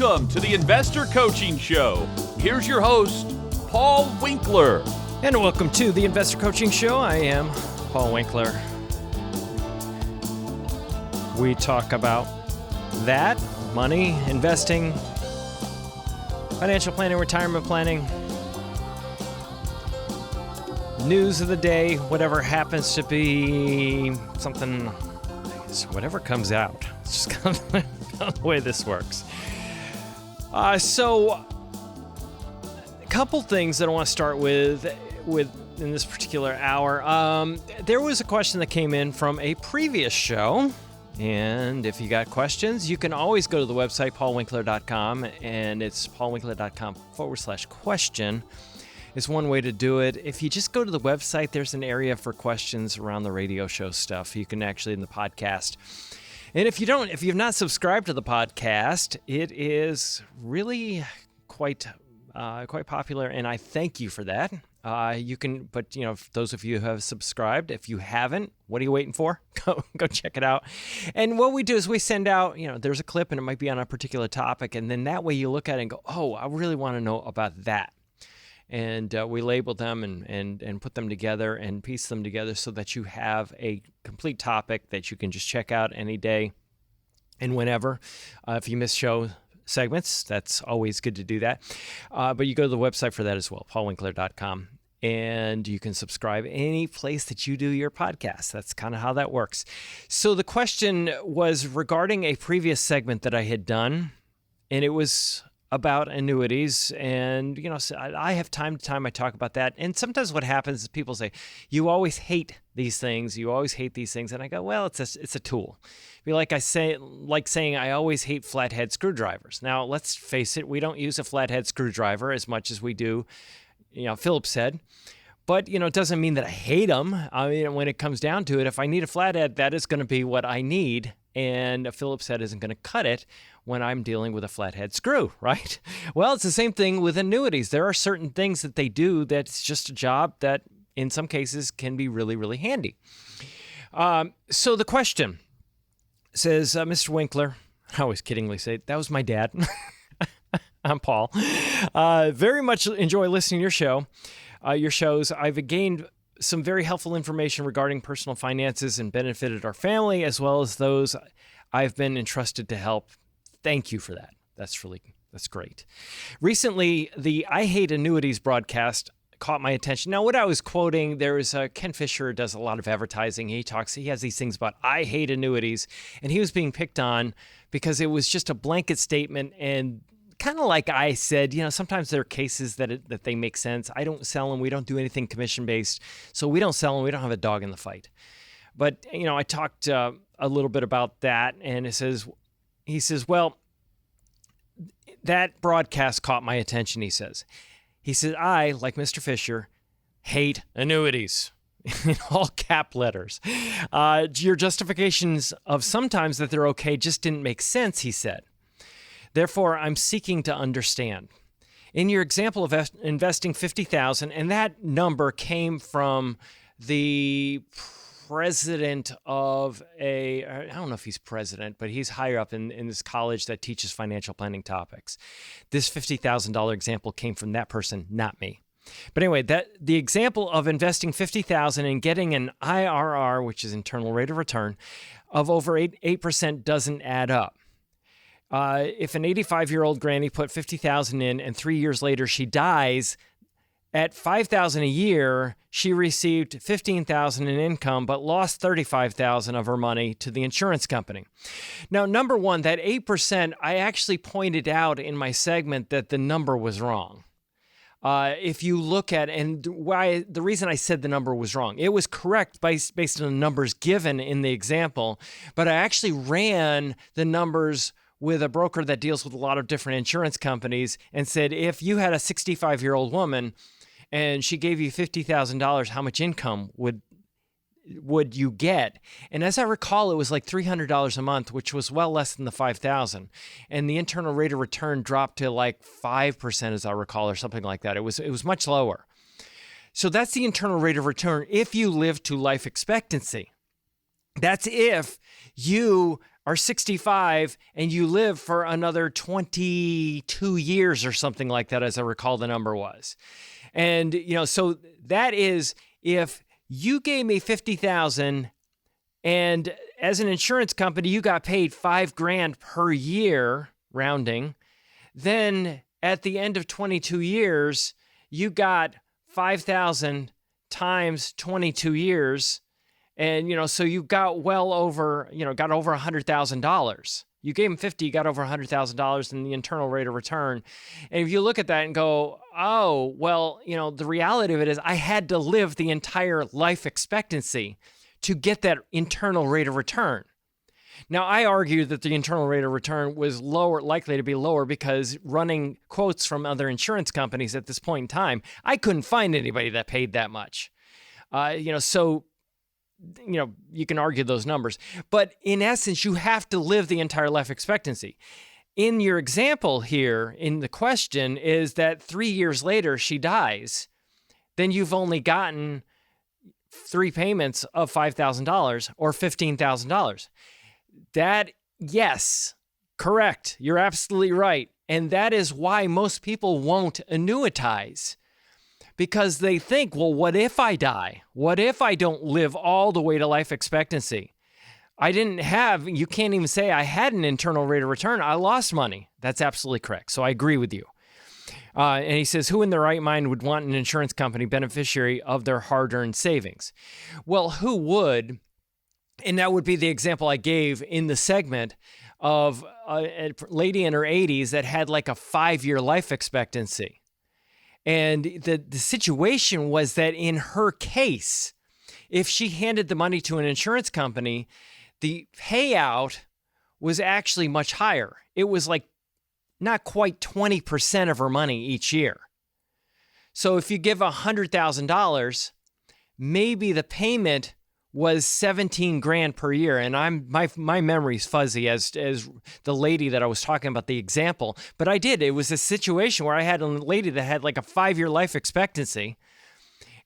Welcome to the Investor Coaching Show. Here's your host, Paul Winkler. And welcome to the Investor Coaching Show. I am Paul Winkler. We talk about that, money, investing, financial planning, retirement planning, news of the day, whatever happens to be something, whatever comes out. It's just kind of the way this works. So a couple things that I want to start with in this particular hour. There was a question that came in from a previous show. And if you got questions, you can always go to the website, paulwinkler.com, and it's paulwinkler.com/question is one way to do it. If you just go to the website, there's an area for questions around the radio show stuff. You can actually in the podcast. And if you've not subscribed to the podcast, it is really quite popular, and I thank you for that. You can, but those of you who have subscribed, if you haven't, what are you waiting for? Go check it out. And what we do is we send out, there's a clip and it might be on a particular topic, and then that way you look at it and go, oh, I really want to know about that. And we label them and put them together and piece them together so that you have a complete topic that you can just check out any day and whenever. If you miss show segments, that's always good to do that. But you go to the website for that as well, paulwinkler.com. And you can subscribe any place that you do your podcast. That's kind of how that works. So the question was regarding a previous segment that I had done, and it was about annuities. And, so I have time to time I talk about that. And sometimes what happens is people say, you always hate these things. You always hate these things. And I go, well, it's a tool. Be like saying I always hate flathead screwdrivers. Now, let's face it, we don't use a flathead screwdriver as much as we do, Phillips head. But, it doesn't mean that I hate them. I mean, when it comes down to it, if I need a flathead, that is going to be what I need. And a Phillips head isn't going to cut it when I'm dealing with a flathead screw, right? Well, it's the same thing with annuities. There are certain things that they do that's just a job that in some cases can be really, really handy. So the question says, Mr. Winkler, I always kiddingly say, that was my dad. I'm Paul. Very much enjoy listening to your shows. I've gained some very helpful information regarding personal finances and benefited our family as well as those I've been entrusted to help. Thank you for that. That's great. Recently, the I Hate Annuities broadcast caught my attention. Now, what I was quoting, there is Ken Fisher does a lot of advertising. He has these things about I hate annuities, and he was being picked on because it was just a blanket statement. And kind of like I said, sometimes there are cases that they make sense. I don't sell them. We don't do anything commission-based. So we don't sell them. We don't have a dog in the fight. But, I talked a little bit about that, and he says, well, that broadcast caught my attention, he says. He said, I, like Mr. Fisher, hate annuities. In all cap letters. Your justifications of sometimes that they're okay just didn't make sense, he said. Therefore, I'm seeking to understand. In your example of investing $50,000, and that number came from the president of I don't know if he's president, but he's higher up in this college that teaches financial planning topics. This $50,000 example came from that person, not me. But anyway, the example of investing $50,000 and getting an IRR, which is internal rate of return, of over 8% doesn't add up. If an 85-year-old granny put $50,000 in and 3 years later she dies, at $5,000 a year, she received $15,000 in income, but lost $35,000 of her money to the insurance company. Now, number one, that 8%, I actually pointed out in my segment that the number was wrong. If you look at, and why the reason I said the number was wrong, it was correct based on the numbers given in the example, but I actually ran the numbers with a broker that deals with a lot of different insurance companies and said, if you had a 65-year-old woman and she gave you $50,000, how much income would you get? And as I recall, it was like $300 a month, which was well less than the $5,000. And the internal rate of return dropped to like 5%, as I recall, or something like that. It was much lower. So that's the internal rate of return if you live to life expectancy. That's if you are 65 and you live for another 22 years or something like that, as I recall the number was. And, so that is if you gave me $50,000 and as an insurance company, you got paid $5,000 per year, rounding, then at the end of 22 years, you got 5,000 times 22 years. And, so you got well over, got over $100,000. You gave them 50, you got over $100,000 in the internal rate of return. And if you look at that and go, oh, well, the reality of it is I had to live the entire life expectancy to get that internal rate of return. Now, I argue that the internal rate of return was likely to be lower because running quotes from other insurance companies at this point in time, I couldn't find anybody that paid that much. So you can argue those numbers. But in essence, you have to live the entire life expectancy. In your example here, in the question, is that 3 years later she dies, then you've only gotten 3 payments of $5,000 or $15,000. That, yes, correct. You're absolutely right. And that is why most people won't annuitize. Because they think, well, what if I die? What if I don't live all the way to life expectancy? You can't even say I had an internal rate of return. I lost money. That's absolutely correct. So I agree with you. And he says, who in their right mind would want an insurance company beneficiary of their hard-earned savings? Well, who would? And that would be the example I gave in the segment of a lady in her 80s that had like a 5-year life expectancy. And the situation was that in her case, if she handed the money to an insurance company, the payout was actually much higher. It was like not quite 20% of her money each year. So if you give $100,000, maybe the payment was $17,000 per year. And my memory's fuzzy as the lady that I was talking about the example, but it was a situation where I had a lady that had like a 5-year life expectancy.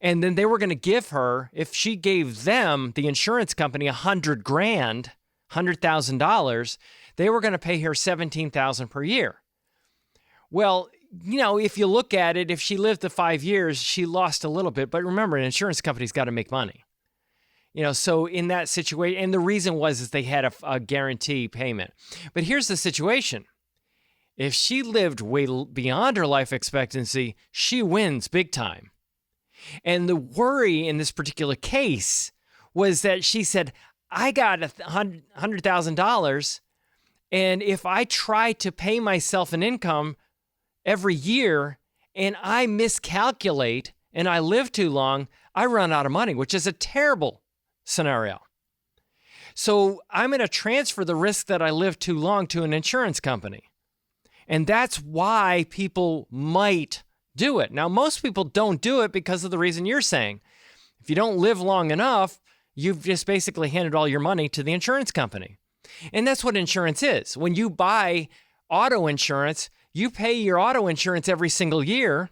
And then they were going to give her, if she gave them, the insurance company, $100,000, they were going to pay her $17,000 per year. Well, if you look at it, if she lived the 5 years, she lost a little bit. But remember, an insurance company's got to make money. So in that situation, and the reason is they had a guarantee payment. But here's the situation. If she lived way beyond her life expectancy, she wins big time. And the worry in this particular case was that she said, I got $100,000, and if I try to pay myself an income every year and I miscalculate and I live too long, I run out of money, which is a terrible scenario. So I'm going to transfer the risk that I live too long to an insurance company. And that's why people might do it. Now, most people don't do it because of the reason you're saying. If you don't live long enough, you've just basically handed all your money to the insurance company. And that's what insurance is. When you buy auto insurance, you pay your auto insurance every single year.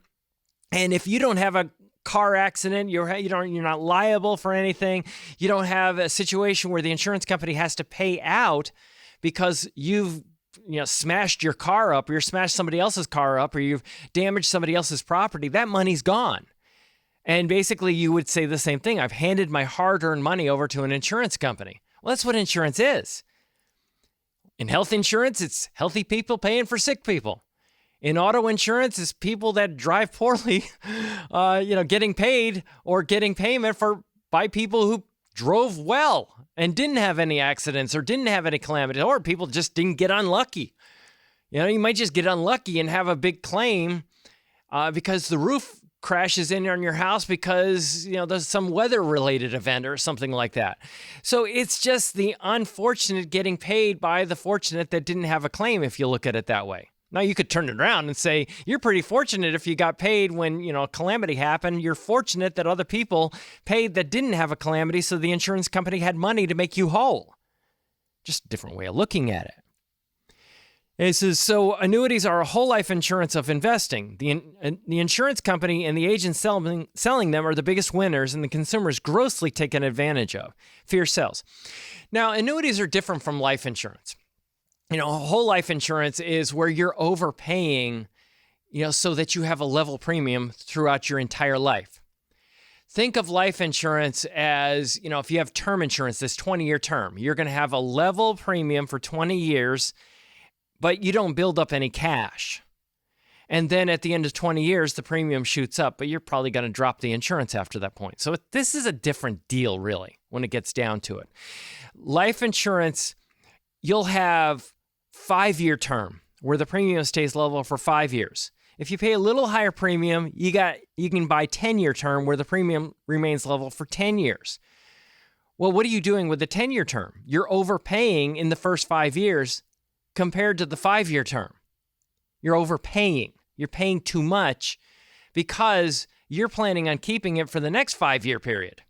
And if you don't have a car accident, you're not liable for anything. You don't have a situation where the insurance company has to pay out because you've smashed your car up, or you smashed somebody else's car up, or you've damaged somebody else's property. That money's gone. And basically you would say the same thing. I've handed my hard-earned money over to an insurance company. Well, that's what insurance is. In health insurance, it's healthy people paying for sick people. In auto insurance, it's people that drive poorly, getting paid or getting payment by people who drove well and didn't have any accidents or didn't have any calamity, or people just didn't get unlucky. You might just get unlucky and have a big claim because the roof crashes in on your house because, there's some weather-related event or something like that. So it's just the unfortunate getting paid by the fortunate that didn't have a claim, if you look at it that way. Now, you could turn it around and say, you're pretty fortunate if you got paid when, a calamity happened. You're fortunate that other people paid that didn't have a calamity, so the insurance company had money to make you whole. Just a different way of looking at it. It says, so annuities are a whole life insurance of investing. The insurance company and the agents selling them are the biggest winners, and the consumers grossly taken advantage of. Fear sells. Now, annuities are different from life insurance. Whole life insurance is where you're overpaying, so that you have a level premium throughout your entire life. Think of life insurance as, if you have term insurance, this 20-year term, you're going to have a level premium for 20 years, but you don't build up any cash. And then at the end of 20 years, the premium shoots up, but you're probably going to drop the insurance after that point. So this is a different deal, really, when it gets down to it. Life insurance, you'll have 5-year term where the premium stays level for 5 years. If you pay a little higher premium, you can buy 10-year term where the premium remains level for 10 years. Well, what are you doing with the 10-year term? You're overpaying in the first 5 years compared to the 5-year term. You're overpaying. You're paying too much because you're planning on keeping it for the next 5-year period.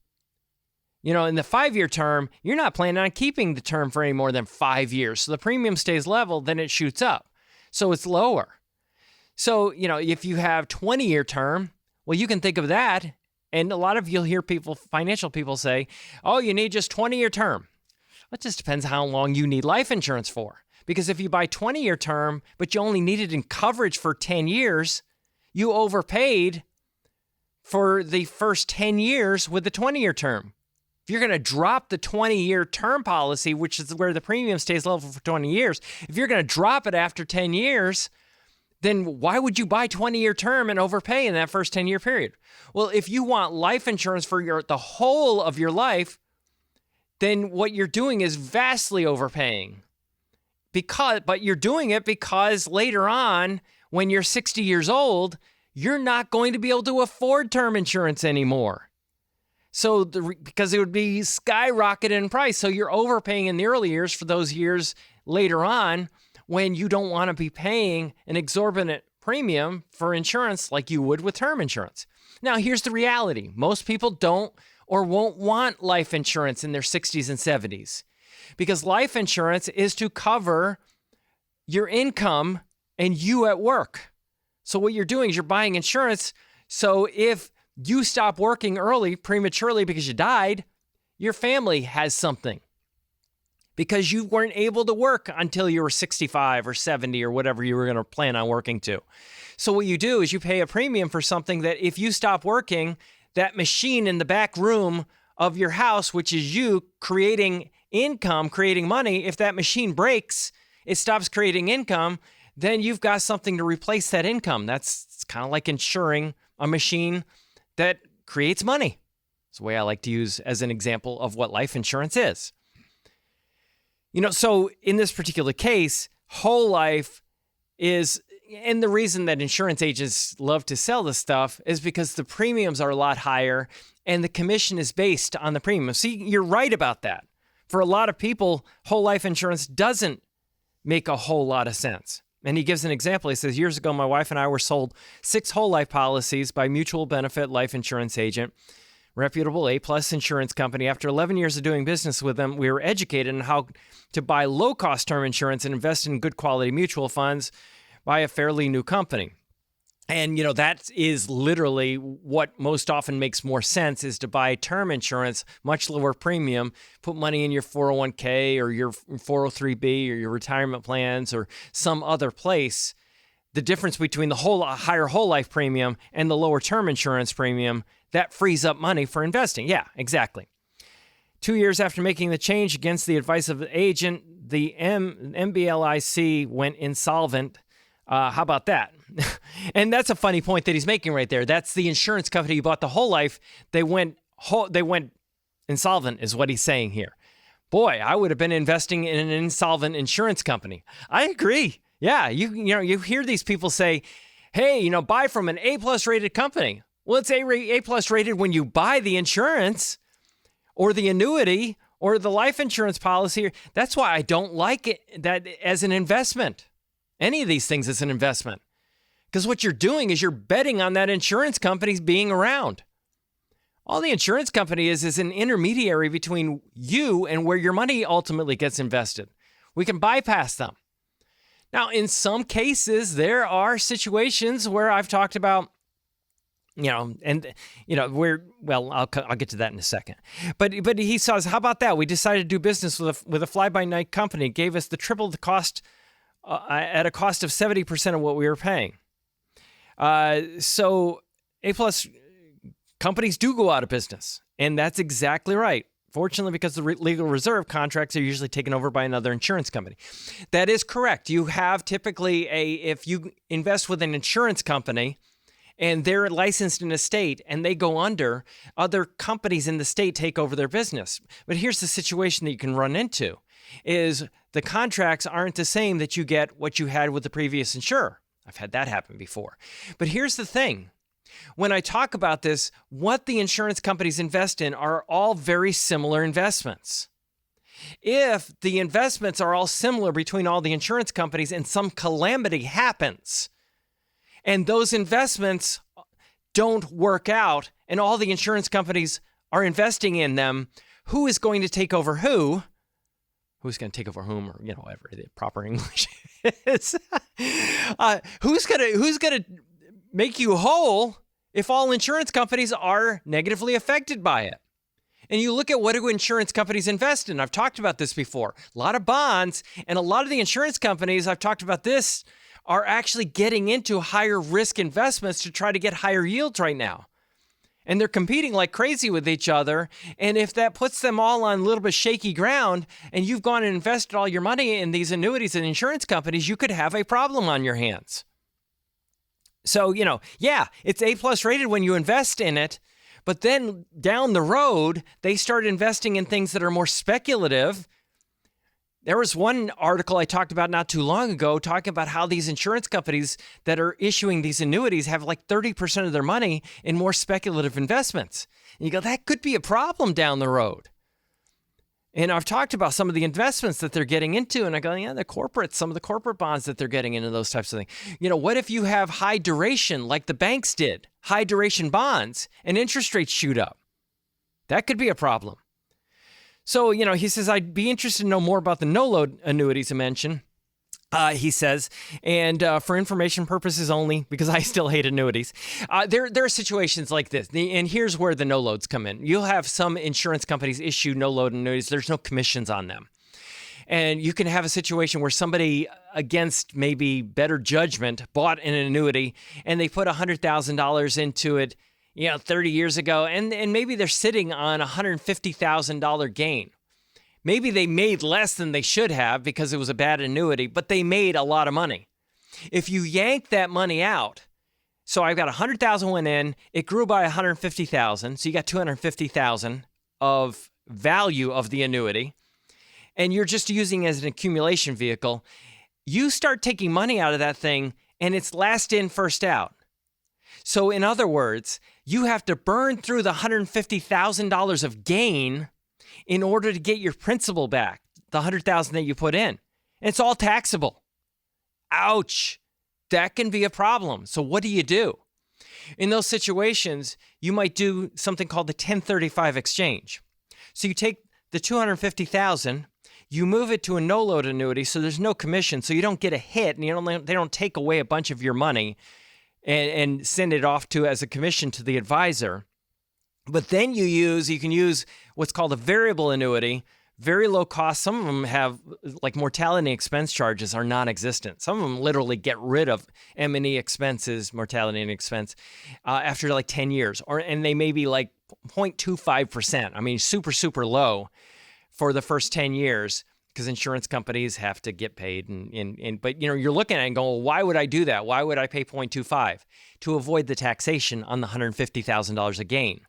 In the 5-year term, you're not planning on keeping the term for any more than 5 years. So the premium stays level, then it shoots up. So it's lower. So, if you have 20-year term, well, you can think of that. And a lot of you'll hear financial people say, oh, you need just 20-year term. It just depends how long you need life insurance for. Because if you buy 20-year term, but you only need it in coverage for 10 years, you overpaid for the first 10 years with the 20-year term. If you're going to drop the 20-year term policy, which is where the premium stays level for 20 years, if you're going to drop it after 10 years, then why would you buy 20-year term and overpay in that first 10-year period? Well, if you want life insurance for the whole of your life, then what you're doing is vastly overpaying. But you're doing it because later on, when you're 60 years old, you're not going to be able to afford term insurance anymore. So because it would be skyrocketed in price. So you're overpaying in the early years for those years later on when you don't want to be paying an exorbitant premium for insurance like you would with term insurance. Now, here's the reality. Most people don't or won't want life insurance in their 60s and 70s because life insurance is to cover your income and you at work. So what you're doing is you're buying insurance. So if you stop working early, prematurely because you died, your family has something. Because you weren't able to work until you were 65 or 70 or whatever you were going to plan on working to. So what you do is you pay a premium for something that if you stop working, that machine in the back room of your house, which is you creating income, creating money, if that machine breaks, it stops creating income, then you've got something to replace that income. It's kind of like insuring a machine that creates money. It's the way I like to use as an example of what life insurance is. So in this particular case, whole life is, and the reason that insurance agents love to sell this stuff is because the premiums are a lot higher and the commission is based on the premium. See, you're right about that. For a lot of people, whole life insurance doesn't make a whole lot of sense. And he gives an example. He says, years ago, my wife and I were sold 6 whole life policies by mutual benefit life insurance agent. Reputable A-plus insurance company. After 11 years of doing business with them, we were educated on how to buy low-cost term insurance and invest in good quality mutual funds by a fairly new company. And, that is literally what most often makes more sense is to buy term insurance, much lower premium, put money in your 401k or your 403b or your retirement plans or some other place. The difference between the higher whole life premium and the lower term insurance premium, that frees up money for investing. Yeah, exactly. 2 years after making the change against the advice of the agent, the MBLIC went insolvent. How about that? And that's a funny point that he's making right there. That's the insurance company who bought the whole life. They went insolvent is what he's saying here. Boy, I would have been investing in an insolvent insurance company. I agree. Yeah, you hear these people say, hey, buy from an A-plus rated company. Well, it's A-plus rated when you buy the insurance or the annuity or the life insurance policy. That's why I don't like it that as an investment. Any of these things as an investment. Because what you're doing is you're betting on that insurance company being around. All the insurance company is an intermediary between you and where your money ultimately gets invested. We can bypass them. Now, in some cases, there are situations where I've talked about, I'll get to that in a second. But he says, how about that? We decided to do business with a fly-by-night company. It gave us triple the cost at a cost of 70% of what we were paying. So A-plus companies do go out of business, and that's exactly right. Fortunately, because the legal reserve contracts are usually taken over by another insurance company. That is correct. You have typically if you invest with an insurance company and they're licensed in a state and they go under, other companies in the state take over their business. But here's the situation that you can run into is the contracts aren't the same that you get what you had with the previous insurer. I've had that happen before. But here's the thing. When I talk about this, what the insurance companies invest in are all very similar investments. If the investments are all similar between all the insurance companies and some calamity happens, and those investments don't work out, and all the insurance companies are investing in them, who is going to take over who? Who's going to take over whom, or whatever the proper English is? Who's going to make you whole if all insurance companies are negatively affected by it? And you look at what do insurance companies invest in. I've talked about this before. A lot of bonds, and a lot of the insurance companies, I've talked about this, are actually getting into higher risk investments to try to get higher yields right now. And they're competing like crazy with each other. And if that puts them all on a little bit shaky ground, and you've gone and invested all your money in these annuities and insurance companies, you could have a problem on your hands. So, it's A+ rated when you invest in it, but then down the road, they start investing in things that are more speculative. There was one article I talked about not too long ago talking about how these insurance companies that are issuing these annuities have like 30% of their money in more speculative investments. And you go, that could be a problem down the road. And I've talked about some of the investments that they're getting into, and I go, some of the corporate bonds that they're getting into, those types of things. What if you have high duration, like the banks did, high duration bonds, and interest rates shoot up? That could be a problem. So, he says, I'd be interested to know more about the no-load annuities I mentioned. He says, and for information purposes only, because I still hate annuities, there are situations like this, and here's where the no-loads come in. You'll have some insurance companies issue no-load annuities. There's no commissions on them. And you can have a situation where somebody, against maybe better judgment, bought an annuity, and they put $100,000 into it 30 years ago, and maybe they're sitting on a $150,000 gain. Maybe they made less than they should have because it was a bad annuity, but they made a lot of money. If you yank that money out, so I've got $100,000 went in, it grew by $150,000, so you got $250,000 of value of the annuity, and you're just using it as an accumulation vehicle, you start taking money out of that thing, and it's last in, first out. So in other words, you have to burn through the $150,000 of gain in order to get your principal back, the $100,000 that you put in. And it's all taxable. Ouch. That can be a problem. So what do you do? In those situations, you might do something called the 1035 exchange. So you take the $250,000, you move it to a no-load annuity, so there's no commission, so you don't get a hit, and they don't take away a bunch of your money and send it off as a commission to the advisor. But then you can use what's called a variable annuity, very low cost. Some of them have, like, mortality expense charges are non-existent. Some of them literally get rid of M&E expenses, mortality and expense, after like 10 years. And they may be like 0.25%. I mean, super, super low for the first 10 years because insurance companies have to get paid. But you're looking at it and going, well, why would I do that? Why would I pay 0.25? To avoid the taxation on the $150,000 of gain.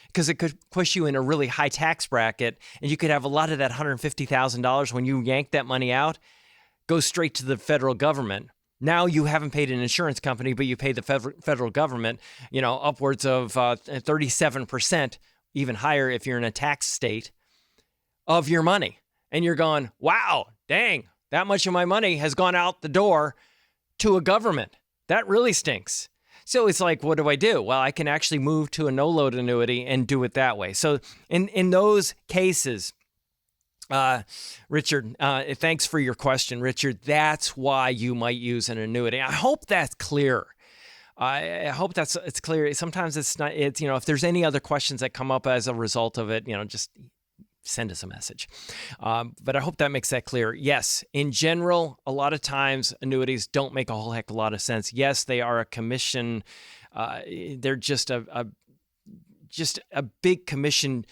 Because it could push you in a really high tax bracket, and you could have a lot of that $150,000 when you yank that money out, go straight to the federal government. Now you haven't paid an insurance company, but you pay the federal government, upwards of 37%, even higher if you're in a tax state, of your money. And you're going, wow, dang, that much of my money has gone out the door to a government. That really stinks. So it's like, what do I do? Well, I can actually move to a no-load annuity and do it that way. So in those cases, Richard, thanks for your question, Richard. That's why you might use an annuity. I hope that's clear. I hope it's clear. Sometimes it's not. It's if there's any other questions that come up as a result of it, just send us a message. But I hope that makes that clear. Yes, in general, a lot of times annuities don't make a whole heck of a lot of sense. Yes, they are a commission. They're just a big commission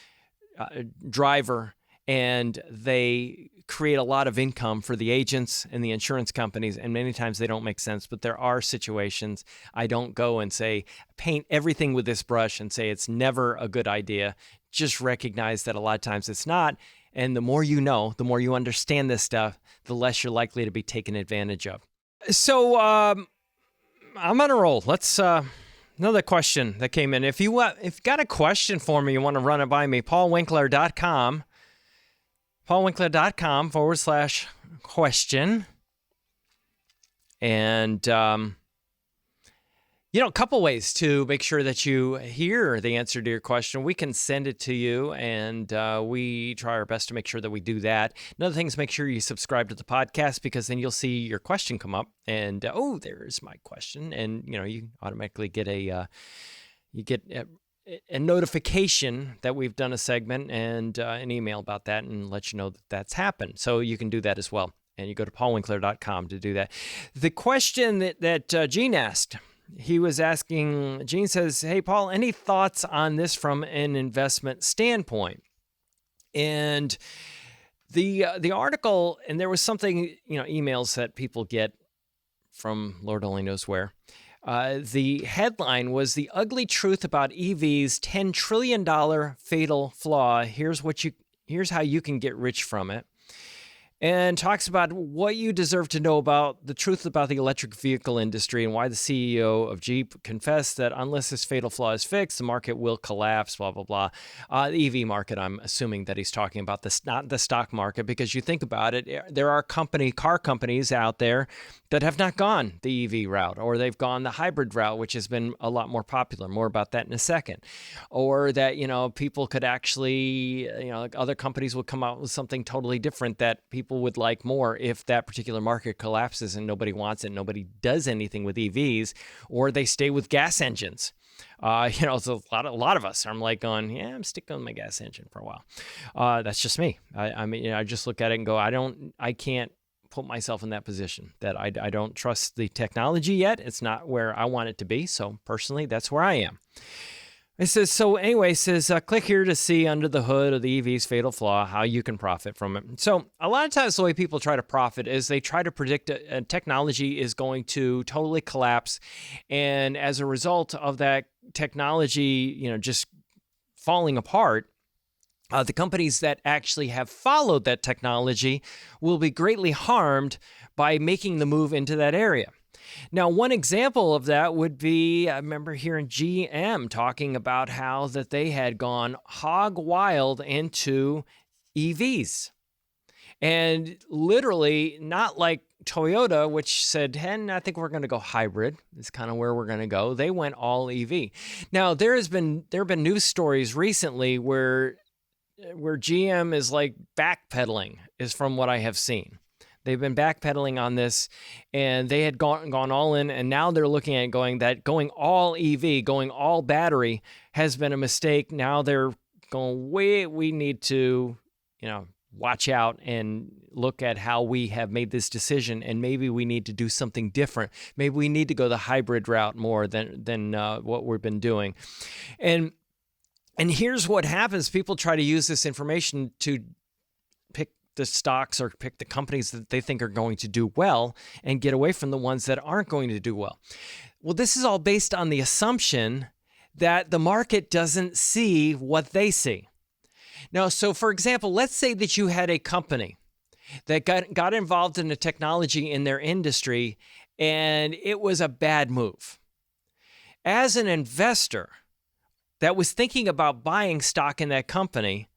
driver, and they create a lot of income for the agents and the insurance companies, and many times they don't make sense. But there are situations. I don't go and say, paint everything with this brush and say it's never a good idea. Just recognize that a lot of times it's not. And the more you know, the more you understand this stuff, the less you're likely to be taken advantage of. So I'm on a roll. Let's another question that came in. If you got a question for me, you want to run it by me, paulwinkler.com. paulwinkler.com/question. And, a couple ways to make sure that you hear the answer to your question. We can send it to you, and we try our best to make sure that we do that. Another thing is make sure you subscribe to the podcast, because then you'll see your question come up, and there's my question, and you automatically get a notification that we've done a segment and an email about that, and let you know that that's happened. So you can do that as well, and you go to paulwinkler.com to do that. The question that Gene asked. Gene says, hey, Paul, any thoughts on this from an investment standpoint? And the article, and there was something, emails that people get from Lord only knows where. The headline was "The Ugly Truth About EV's $10 trillion Fatal Flaw. Here's how you can get rich from it." And talks about what you deserve to know about the truth about the electric vehicle industry, and why the CEO of Jeep confessed that unless this fatal flaw is fixed, the market will collapse, blah, blah, blah. The EV market, I'm assuming that he's talking about this, not the stock market, because you think about it, there are car companies out there that have not gone the EV route, or they've gone the hybrid route, which has been a lot more popular. More about that in a second. Or that, people could actually, other companies would come out with something totally different that people would like more if that particular market collapses and nobody wants it, nobody does anything with EVs, or they stay with gas engines. So a lot of us, I'm like going, yeah, I'm sticking with my gas engine for a while. That's just me. I just look at it and go, I can't put myself in that position, that I don't trust the technology yet. It's not where I want it to be. So personally, that's where I am. It says, click here to see under the hood of the EV's fatal flaw, how you can profit from it. So a lot of times the way people try to profit is they try to predict a technology is going to totally collapse. And as a result of that technology, just falling apart, the companies that actually have followed that technology will be greatly harmed by making the move into that area. Now, one example of that would be, I remember hearing GM talking about how that they had gone hog wild into EVs. And literally, not like Toyota, which said, hey, I think we're going to go hybrid. It's kind of where we're going to go. They went all EV. Now, there have been news stories recently where GM is like backpedaling, is from what I have seen. They've been backpedaling on this, and they had gone all in, and now they're looking at going all EV, going all battery has been a mistake. Now they're going, we need to, watch out and look at how we have made this decision, and maybe we need to do something different. Maybe we need to go the hybrid route more than what we've been doing. And here's what happens. People try to use this information to pick the stocks or pick the companies that they think are going to do well and get away from the ones that aren't going to do well. Well, this is all based on the assumption that the market doesn't see what they see. Now, so for example, let's say that you had a company that got involved in a technology in their industry and it was a bad move. As an investor that was thinking about buying stock in that company,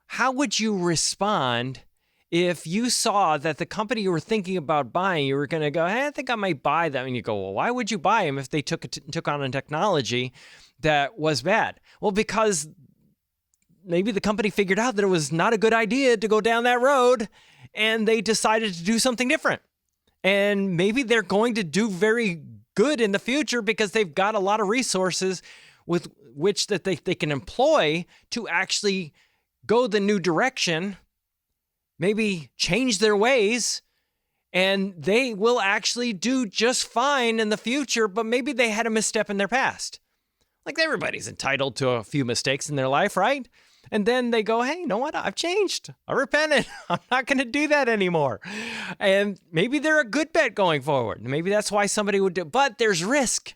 how would you respond if you saw that the company you were thinking about buying, you were going to go, hey, I think I might buy them. And you go, well, why would you buy them if they took on a technology that was bad? Well, because maybe the company figured out that it was not a good idea to go down that road, and they decided to do something different. And maybe they're going to do very good in the future because they've got a lot of resources with which that they can employ to actually go the new direction, maybe change their ways, and they will actually do just fine in the future, but maybe they had a misstep in their past. Like everybody's entitled to a few mistakes in their life, right? And then they go, hey, you know what? I've changed. I repented. I'm not going to do that anymore. And maybe they're a good bet going forward. Maybe that's why somebody would do it. But there's risk.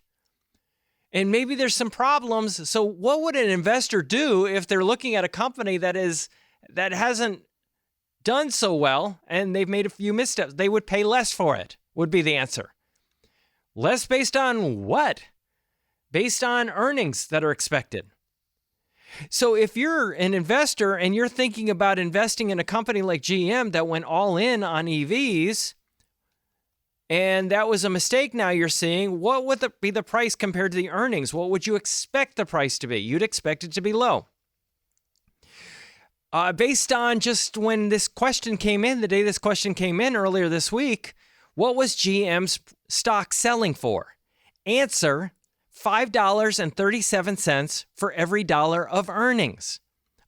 And maybe there's some problems. So what would an investor do if they're looking at a company that hasn't done so well and they've made a few missteps? They would pay less for it, would be the answer. Less based on what? Based on earnings that are expected. So if you're an investor and you're thinking about investing in a company like GM that went all in on EVs, and that was a mistake now you're seeing, what would be the price compared to the earnings? What would you expect the price to be? You'd expect it to be low. Based on just when this question came in, the day this question came in earlier this week, what was GM's stock selling for? Answer, $5.37 for every dollar of earnings,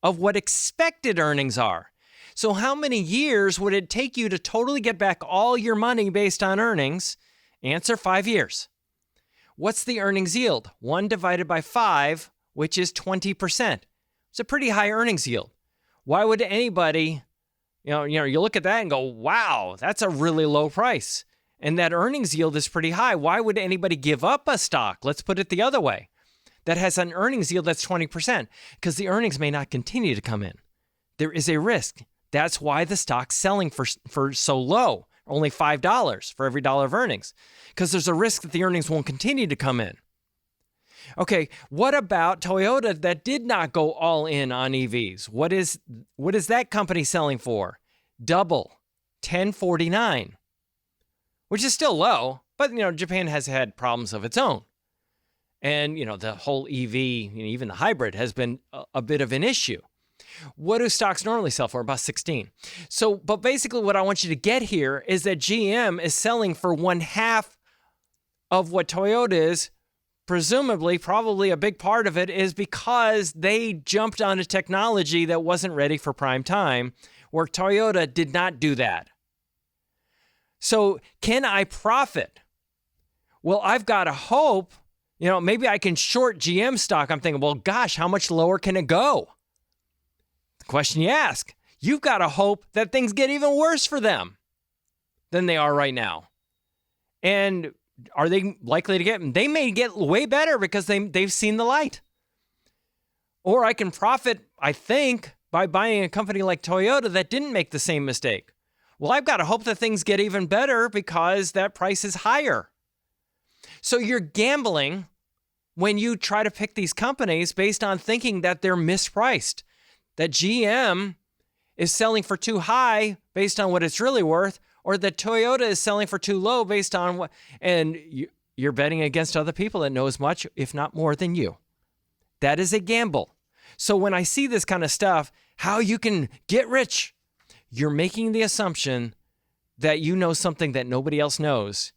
of what expected earnings are. So how many years would it take you to totally get back all your money based on earnings? Answer, 5 years. What's the earnings yield? 1 divided by 5, which is 20%. It's a pretty high earnings yield. Why would anybody, you look at that and go, wow, that's a really low price. And that earnings yield is pretty high. Why would anybody give up a stock? Let's put it the other way. That has an earnings yield that's 20%, because the earnings may not continue to come in. There is a risk. That's why the stock's selling for so low, only $5 for every dollar of earnings, because there's a risk that the earnings won't continue to come in. Okay, what about Toyota that did not go all in on EVs? What is that company selling for? Double, $10.49. Which is still low, but, Japan has had problems of its own. And, the whole EV, even the hybrid has been a bit of an issue. What do stocks normally sell for? About 16. So, but basically what I want you to get here is that GM is selling for 1/2 of what Toyota is. Presumably, probably a big part of it is because they jumped on a technology that wasn't ready for prime time, where Toyota did not do that. So can I profit? Well, I've got to hope, maybe I can short GM stock. I'm thinking, well, gosh, how much lower can it go? The question you ask, you've got to hope that things get even worse for them than they are right now. And are they likely to get? They may get way better because they've seen the light. Or I can profit, I think, by buying a company like Toyota that didn't make the same mistake. Well, I've got to hope that things get even better because that price is higher. So you're gambling when you try to pick these companies based on thinking that they're mispriced, that GM is selling for too high based on what it's really worth, or that Toyota is selling for too low based on what, and you're betting against other people that know as much, if not more than you. That is a gamble. So when I see this kind of stuff, how you can get rich, you're making the assumption that you know something that nobody else knows.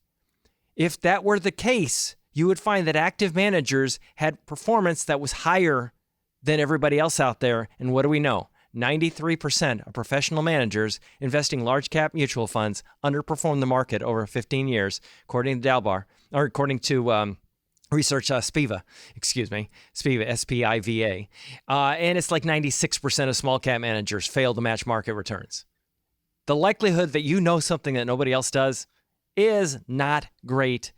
If that were the case, you would find that active managers had performance that was higher than everybody else out there. And what do we know? 93% of professional managers investing large cap mutual funds underperform the market over 15 years, according to Dalbar, or according to research Spiva, S-P-I-V-A. And it's like 96% of small cap managers fail to match market returns. The likelihood that you know something that nobody else does is not great.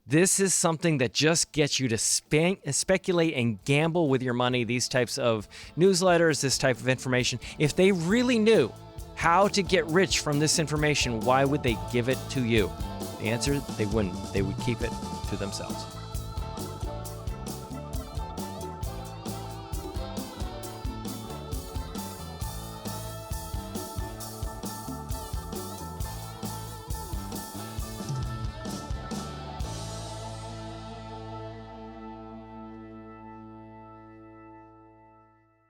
This is something that just gets you to speculate and gamble with your money, these types of newsletters, this type of information. If they really knew how to get rich from this information, why would they give it to you? The answer, they wouldn't. They would keep it to themselves.